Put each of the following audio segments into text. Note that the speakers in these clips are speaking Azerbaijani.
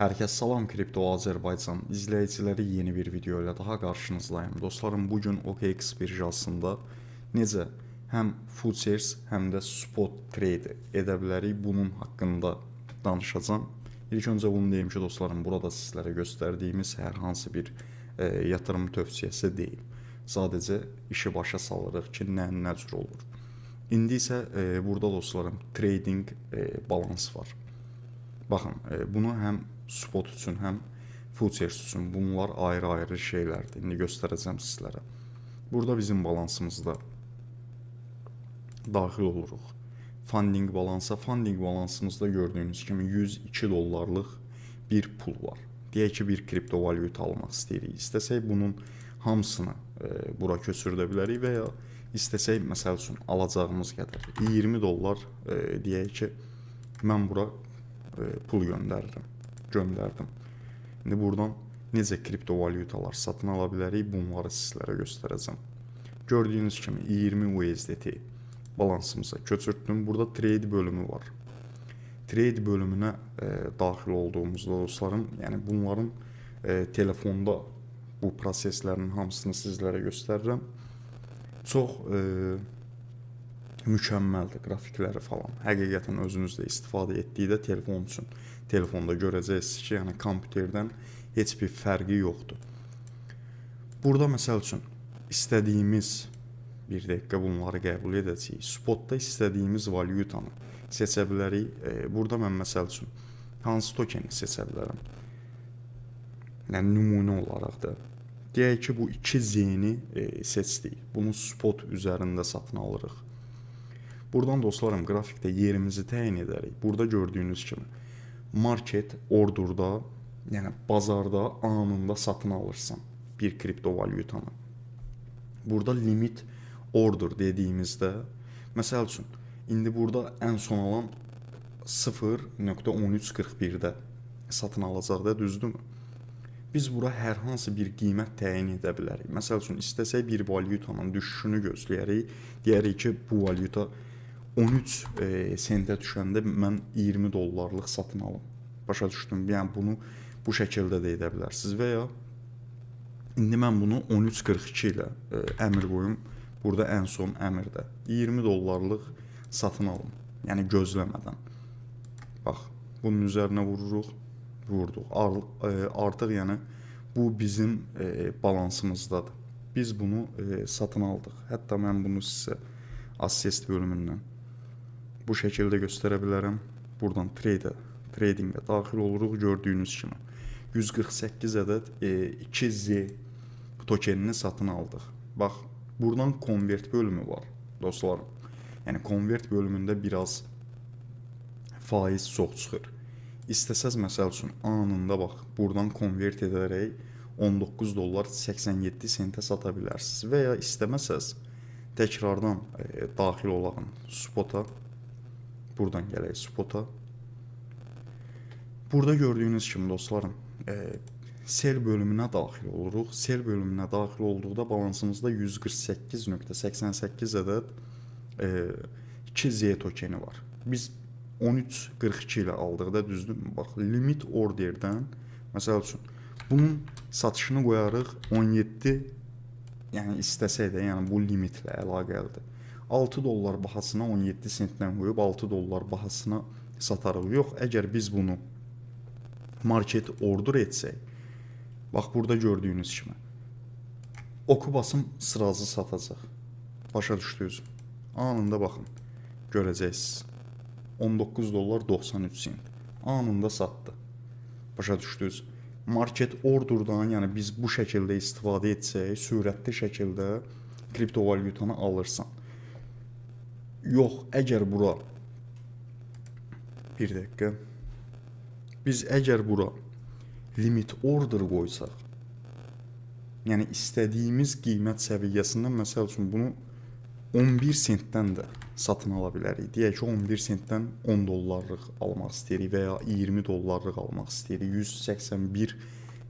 Herkes salam Kripto Azərbaycan izləyiciləri yeni bir video ilə daha qarşınızdayım. Dostlarım, bugün OKX birjasında necə həm futures həm də spot trade edə bilərik bunun haqqında danışacağım. İlk öncə bunu deyim ki, dostlarım, burada sizlərə göstərdiyimiz hər hansı bir yatırım tövsiyəsi deyil. Sadəcə işi başa salırıq ki, nə cür olur. İndi isə burada dostlarım trading balans var. Baxın, bunu həm spot üçün, həm futures üçün bunlar ayrı-ayrı şeylərdir. İndi göstərəcəm sizlərə. Burada bizim balansımızda daxil oluruq. Funding balansa, funding balansımızda gördüyünüz kimi 102 dollarlıq bir pul var. Deyək ki, bir kriptovalyuta almaq istəyirik. İstəsək bunun hamısını bura köçürdə bilərik və ya istəsək, məsəl üçün, alacağımız qədər 20 dollar deyək ki, mən bura pul göndərdim. İndi buradan necə kriptovalyutalar satın ala bilərik, bunları sizlərə göstərəcəm. Gördüyünüz kimi 20 USDT balansımıza köçürtdüm. Burada trade bölümü var. Trade bölümünə daxil olduğumuzda dostlarım, yəni bunların telefonda bu proseslərin hamısını sizlərə göstərirəm. Çox mükəmməldir qrafikləri falan. Həqiqətən özünüz də istifadə etdikdə telefon üçün. Telefonda görəcəksiniz ki, yəni kompüterdən heç bir fərqi yoxdur. Burada məsəl üçün istədiyimiz bir dəqiqə bunları qəbul edəcəyik. Spotda istədiyimiz valyutanı seçə bilərik. Burada mən məsəl üçün hansı tokeni seçə bilərəm? Yəni nümunə olaraq da deyək ki, bu 2Z-ni seçdik. Bunu spot üzərində satın alırıq. Buradan dostlarım qrafikdə yerimizi təyin edərik. Burada gördüyünüz kimi market orderda, yəni bazarda anında satın alırsan bir kriptovalyutanı. Burada limit order dediyimizdə, məsəl üçün, indi burada ən son alan 0.1341-də satın alacaqda, düzdürmü? Biz bura hər hansı bir qiymət təyin edə bilərik. Məsəl üçün, istəsək bir valyutanın düşüşünü gözləyərik. Deyərik ki, bu valyuta 13 sentə düşəndə mən 20 dollarlıq satın alım. Başa düşdüm. Yəni bunu bu şəkildə də edə bilərsiniz və ya indi mən bunu 13.42 ilə əmr qoyum. Burada ən son əmrdə 20 dollarlıq satın alım. Yəni gözləmədən. Bax, bunun üzərinə vururuq, vurduq. Artıq yəni bu bizim balansımızdadır. Biz bunu satın aldıq. Hətta mən bunu sizə assist bölümündən bu şəkildə göstərə bilərəm. Buradan tradingə daxil oluruq. Gördüyünüz kimi 148 ədəd 2Z tokenini satın aldıq. Bax, buradan convert bölümü var dostlarım. Yəni convert bölümündə biraz faiz çox çıxır. İstəsəz məsəl üçün anında bax, buradan convert edərək 19 dollar 87 sentə sata bilərsiniz və ya istəməsəz təkrardan daxil olağın spota. Buradan gələk spota. Burada gördüyünüz kimi dostlarım, sell bölümünə daxil oluruq. Sell bölümünə daxil olduqda balansımızda 148.88 ədəd 2Z tokeni var. Biz 13.42 ilə aldıqda, düzdürmü? Bax, limit orderdən, məsəl üçün, bunun satışını qoyarıq 17, yəni istəsək də, yəni bu limitlə əlaqəlidir. 6 dollar bahasına 17 sentdən qoyub 6 dollar bahasına satarıq. Yox, əgər biz bunu market order etsək, bax burada gördüyünüz kimi oku basım sırazı satacaq. Başa düşdünüz? Anında baxın, görəcəksiniz. 19 dollar 93 sent. Anında satdı. Başa düşdünüz? Market orderdan, yəni biz bu şəkildə istifadə etsək, sürətli şəkildə kriptovalyutanı alırsan. Yox, əgər bura bir dəqiqə, biz əgər bura limit order qoysaq, yəni istədiyimiz qiymət səviyyəsindən, məsəl üçün, bunu 11 sentdən də satın ala bilərik. Deyək ki, 11 sentdən 10 dollarlıq almaq istəyirik və ya 20 dollarlıq almaq istəyirik. 181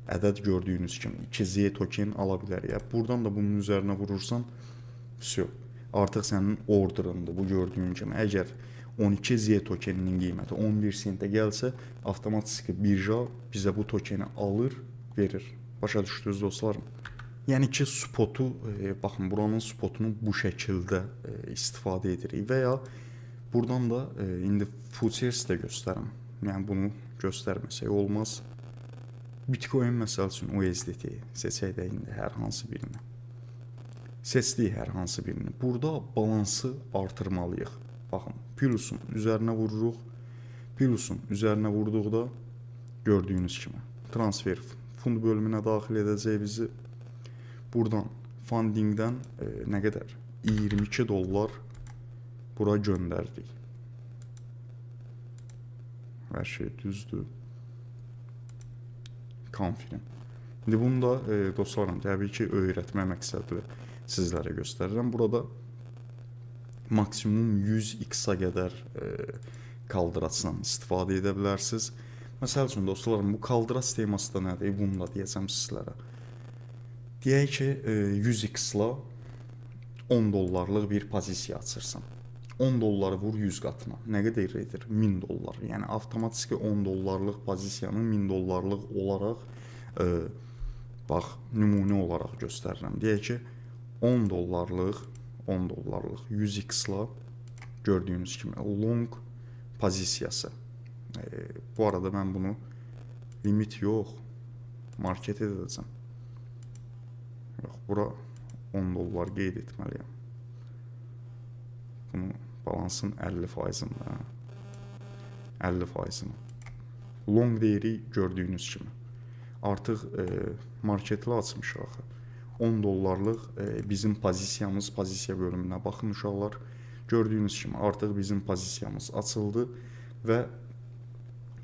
ədəd gördüyünüz kimi 2Z token ala bilərik. Buradan da bunun üzərinə vurursan, artıq sənin orderındır bu gördüyün kimi. Əgər 12Z tokeninin qiyməti 11 sentə gəlsə, avtomatik birja bizə bu tokeni alır, verir. Başa düşdünüz dostlarım? Yəni ki, spotu, baxın, buranın spotunu bu şəkildə istifadə edirik və ya buradan da indi futures də göstərim. Yəni bunu göstərməsək olmaz. Bitcoin məsəl üçün USDT seçək də indi hər hansı birini. Seçdik hər hansı birini. Burada balansı artırmalıyıq. Baxın, plusun üzərinə vururuq. Plusun üzərinə vurduqda gördüyünüz kimi transfer fund bölümünə daxil edəcək bizi. Buradan fundingdən nə qədər? 22 dollar bura göndərdik. Hər şey düzdür. Confirm. İndi bunu da dostlarım, təbii ki, öyrətmə məqsədli sizlərə göstərirəm. Burada maksimum 100x-a qədər kaldıraçdan istifadə edə bilərsiniz. Məsəl üçün dostlarım, bu kaldıraç teması da nədir? Bunu da deyəcəm sizlərə. Deyək ki, 100x-la 10 dollarlıq bir pozisiya açırsan. 10 dolları vur 100 qatına. Nə qədər edir? 1000 dollar. Yəni avtomatik 10 dollarlıq pozisiyanı 1000 dollarlıq olaraq bax, nümunə olaraq göstərirəm. Deyək ki, 10 dollarlıq 100x-la gördüyünüz kimi long pozisiyası. Bu arada mən bunu limit yox, market edəcəm. Yox, bura 10 dollar qeyd etməliyəm. Bunu balansın 50%-ında. 50%-ını. Long deyirik gördüyünüz kimi. Artıq marketlə açmışıq axı. 10 dollarlıq bizim pozisiyamız, pozisiya bölümünə baxın uşaqlar. Gördüyünüz kimi artıq bizim pozisiyamız açıldı və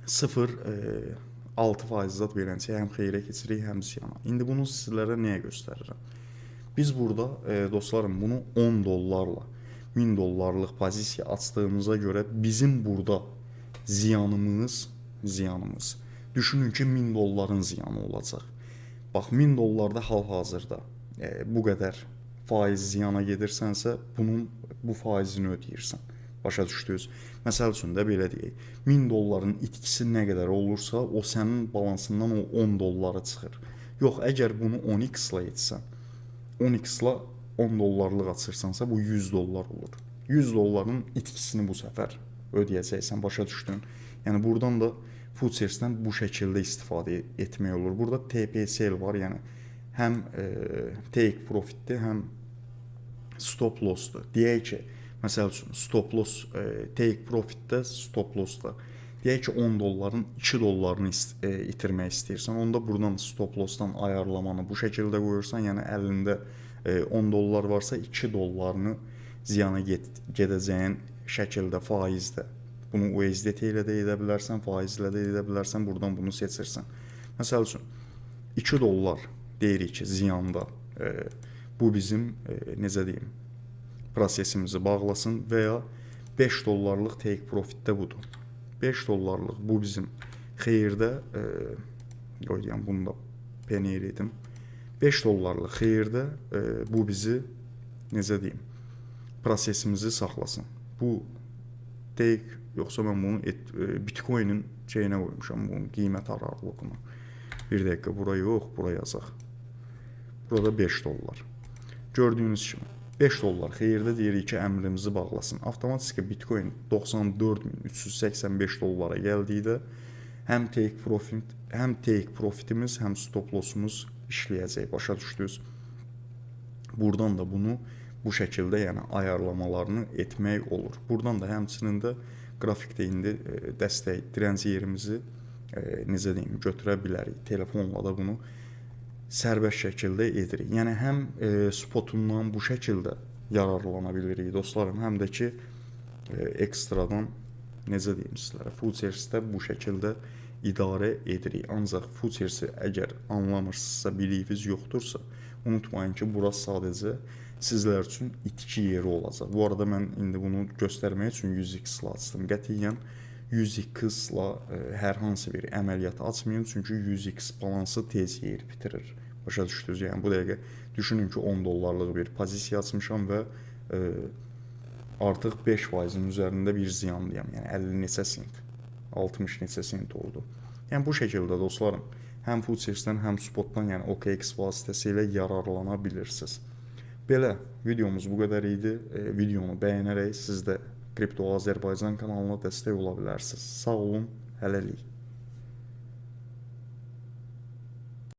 0,6% zat verəncə həm xeyrə keçirik, həm ziyana. İndi bunu sizlərə nəyə göstərirəm? Biz burada dostlarım bunu 10 dollarla 1000 dollarlıq pozisiya açdığımıza görə bizim burada ziyanımız düşünün ki 1000 dolların ziyanı olacaq. Bax 1000 dollarda hal-hazırda bu qədər faiz ziyana gedirsənsə bu faizini ödəyirsən. Başa düşdünüz? Məsəl üçün də belə deyək. 1000 dolların itkisi nə qədər olursa, o sənin balansından o 10 dolları çıxır. Yox, əgər bunu 10x-la etsən, 10x-la 10 dollarlıq açırsansa bu 100 dollar olur. 100 dolların itkisini bu səfər ödəyəcəksən, başa düşdün? Yəni buradan da futuresdən bu şəkildə istifadə etmək olur. Burada TPSL var, yəni həm take profitdir, həm stop lossdur. Deyək ki, məsəl üçün stop loss, take profitdə, stop lossda. Deyək ki 10 dolların 2 dollarını itirmək istəyirsən, onda buradan stop lossdan ayarlamanı bu şəkildə qoyursan, yəni əlində 10 dollar varsa 2 dollarını ziyana gedəcəyin şəkildə faizdə. Bunu USDT ilə də edə bilərsən, faizlə də edə bilərsən, buradan bunu seçirsən. Məsəl üçün 2 dollar deyirik ki ziyanda, bu bizim necə deyim, prosesimizi bağlasın və ya 5 dollarlıq take profitdə budur. 5 dollarlıq bu bizim xeyirdə, qoyayım bunu da penny edim. 5 dollarlıq xeyirdə bu bizi necə deyim, prosesimizi saxlasın. Bu take, yoxsa mən bunu Bitcoin'in şeyinə qoymuşam, bunun qiymət aralığına. Bir dəqiqə, bura yox, bura yazaq. Burada 5 dollar. Gördüyünüz kimi 5 dollar xeyirdə deyirik ki, əmrimizi bağlasın. Avtomatik Bitcoin 94.385 dollara gəldikdə həm take profitimiz, həm stop lossumuz işləyəcək, başa düşdünüz. Buradan da bunu bu şəkildə, yəni ayarlamalarını etmək olur. Buradan da həmçinin də qrafikdə indi dəstək direnc yerimizi necə deyim, götürə bilərik. Telefonla da bunu sərbəst şəkildə edirik. Yəni həm spotundan bu şəkildə yararlana bilirik dostlarım, həm də ki ekstradan necə deyim sizlərə, futuresdə bu şəkildə idarə edirik. Ancaq futuresi əgər anlamırsınızsa, biliyiniz yoxdursa, unutmayın ki, burası sadəcə sizlər üçün itki yeri olacaq. Bu arada mən indi bunu göstərmək üçün 100x-la açdım. Qətiyyən 100x-la hər hansı bir əməliyyat açmayın, çünki 100x balansı tez yeyir bitirir. Başa düşdünüz? Yəni bu dəqiqə düşünün ki 10 dollarlıq bir pozisiya açmışam və artıq 5%-in üzərində bir ziyandayam. Yəni 50 neçə sent, 60 neçə sent oldu. Yəni bu şəkildə dostlarım, həm Futuresdən, həm Spotdan, yəni OKX vasitəsilə yararlana bilirsiniz. Belə videomuz bu qədər idi. Videonu bəyənərək siz də Kripto Azərbaycan kanalına dəstək ola bilərsiniz. Sağ olun, hələlik.